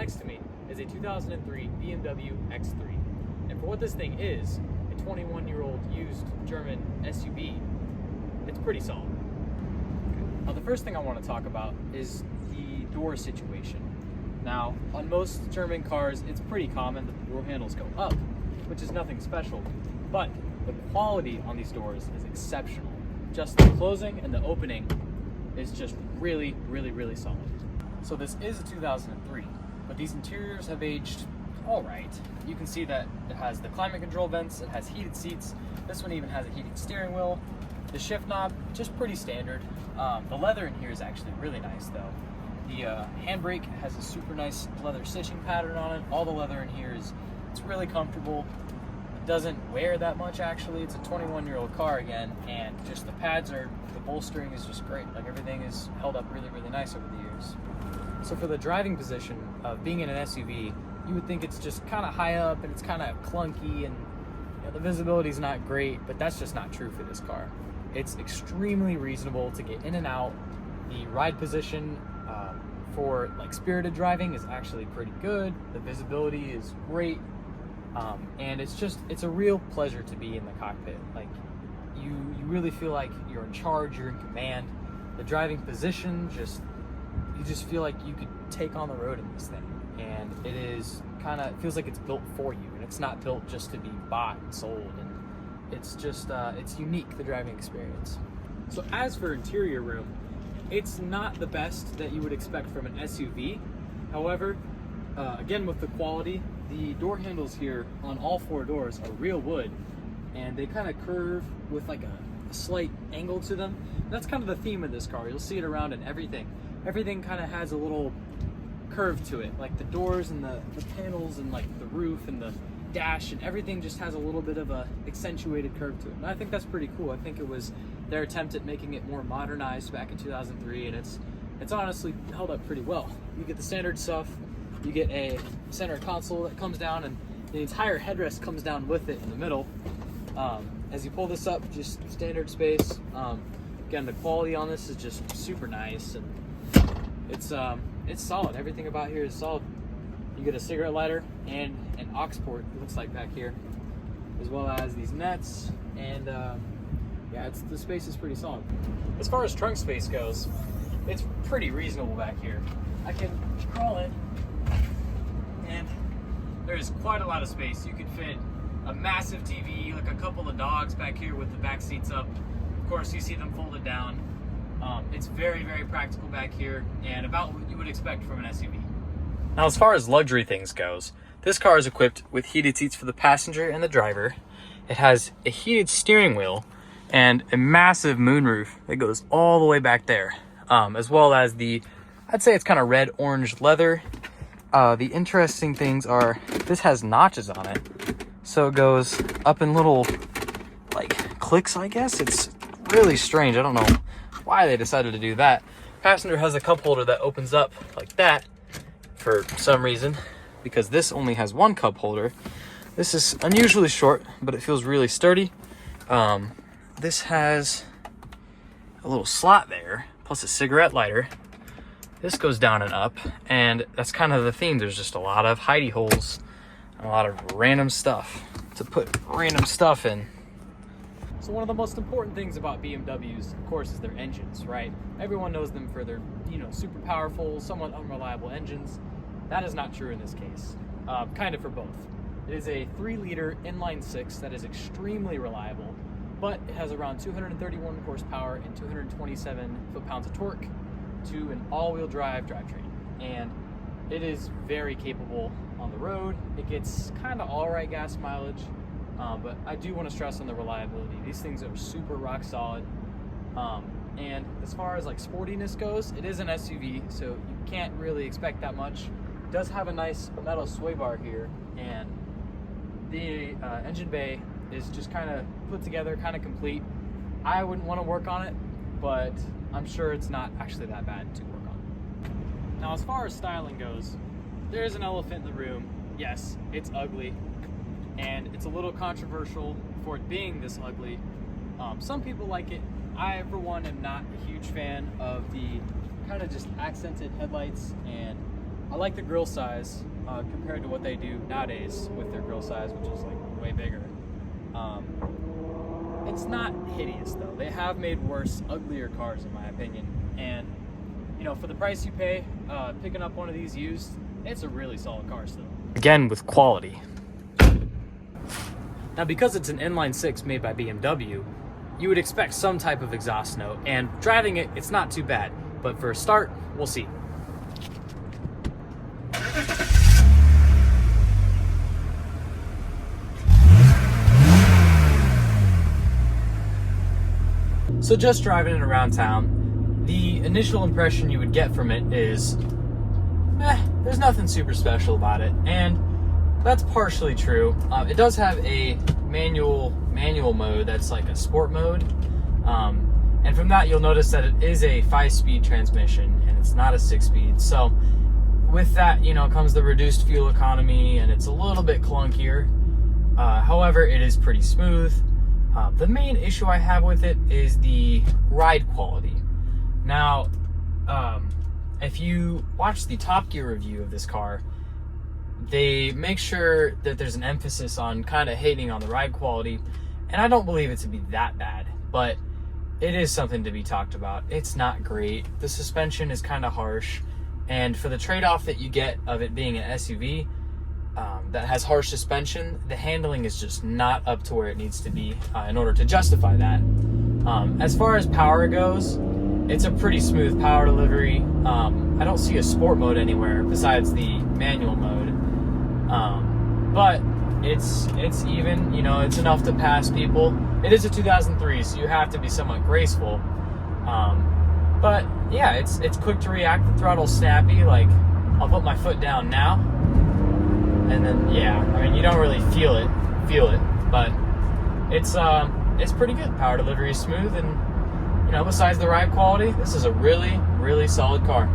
next to me is a 2003 BMW X3. And for what this thing is, a 21-year-old used German SUV, it's pretty solid. Now, the first thing I want to talk about is the door situation. Now, on most German cars, it's pretty common that the door handles go up, which is nothing special, but the quality on these doors is exceptional. Just the closing and the opening is just really, really, really solid. So this is a 2003, but these interiors have aged all right. You can see that it has the climate control vents, it has heated seats. This one even has a heated steering wheel. The shift knob, just pretty standard. The leather in here is actually really nice though. The handbrake has a super nice leather stitching pattern on it. All the leather in here it's really comfortable. It doesn't wear that much actually. It's a 21-year-old car again, and just the bolstering is just great. Like, everything is held up really, really nice over the years. So for the driving position of being in an SUV, you would think it's just kind of high up and it's kind of clunky and the visibility is not great, but that's just not true for this car. It's extremely reasonable to get in and out. The ride position for like spirited driving is actually pretty good. The visibility is great, and it's a real pleasure to be in the cockpit. Like, you really feel like you're in charge, you're in command. The driving position, you just feel like you could take on the road in this thing, and it feels like it's built for you, and it's not built just to be bought and sold. And it's just it's unique, the driving experience. So as for interior room, it's not the best that you would expect from an SUV. However, again, with the quality, the door handles here on all four doors are real wood, and they kind of curve with like a slight angle to them. That's kind of the theme of this car. You'll see it around in everything. Everything kind of has a little curve to it, like the doors and the panels and like the roof and the dash, and everything just has a little bit of a accentuated curve to it. And I think that's pretty cool. I think it was their attempt at making it more modernized back in 2003, and it's honestly held up pretty well. You get the standard stuff, you get a center console that comes down, and the entire headrest comes down with it in the middle. As you pull this up, just standard space. Again, the quality on this is just super nice, and it's solid. Everything about here is solid. You get a cigarette lighter and an aux port, it looks like back here, as well as these nets, and yeah, the space is pretty solid. As far as trunk space goes, it's pretty reasonable back here. I can crawl in, and there's quite a lot of space. You could fit a massive TV, like a couple of dogs back here with the back seats up. Of course, you see them folded down. It's very, very practical back here, and about what you would expect from an SUV. Now, as far as luxury things goes, this car is equipped with heated seats for the passenger and the driver. It has a heated steering wheel and a massive moonroof that goes all the way back there, as well as I'd say it's kind of red-orange leather. The interesting things are, this has notches on it, so it goes up in little, like, clicks, I guess. It's really strange. I don't know why they decided to do that. Passenger has a cup holder that opens up like that for some reason, because this only has one cup holder. This is unusually short, but it feels really sturdy. This has a little slot there, plus a cigarette lighter. This goes down and up, and that's kind of the theme. There's just a lot of hidey holes and a lot of random stuff to put random stuff in. So one of the most important things about BMWs, of course, is their engines, right? Everyone knows them for their, super powerful, somewhat unreliable engines. That is not true in this case, kind of for both. It is a 3-liter inline-6 that is extremely reliable, but it has around 231 horsepower and 227 foot-pounds of torque to an all-wheel drive drivetrain. And it is very capable on the road. It gets kind of all right gas mileage, but I do want to stress on the reliability. These things are super rock solid. And as far as like sportiness goes, it is an SUV, so you can't really expect that much. It does have a nice metal sway bar here, and the engine bay is just kind of put together, kind of complete. I wouldn't want to work on it, but I'm sure it's not actually that bad to work on. Now, as far as styling goes, there is an elephant in the room. Yes, it's ugly, and it's a little controversial for it being this ugly. Some people like it. I, for one, am not a huge fan of the kind of just accented headlights and I like the grill size compared to what they do nowadays with their grill size, which is like way bigger. It's not hideous though. They have made worse, uglier cars in my opinion. And you know, for the price you pay, picking up one of these used, it's a really solid car still. Again, with quality. Now, because it's an inline-6 made by BMW, you would expect some type of exhaust note, and driving it, it's not too bad. But for a start, we'll see. So just driving it around town, the initial impression you would get from it is, there's nothing super special about it, and that's partially true. It does have a manual mode that's like a sport mode, and from that you'll notice that it is a 5-speed transmission and it's not a 6-speed. So with that, you know, comes the reduced fuel economy and it's a little bit clunkier. However, it is pretty smooth. The main issue I have with it is the ride quality. Now, if you watch the Top Gear review of this car, they make sure that there's an emphasis on kind of hating on the ride quality, and I don't believe it to be that bad, but it is something to be talked about. It's not great. The suspension is kind of harsh, and for the trade-off that you get of it being an SUV that has harsh suspension, the handling is just not up to where it needs to be in order to justify that. As far as power goes, it's a pretty smooth power delivery. I don't see a sport mode anywhere besides the manual mode. But it's even, you know, it's enough to pass people. It is a 2003, so you have to be somewhat graceful. But yeah, it's quick to react. The throttle's snappy. Like, I'll put my foot down now, and then yeah, I mean, you don't really feel it, but it's pretty good. Power delivery is smooth, and you know, besides the ride quality, this is a really, really solid car.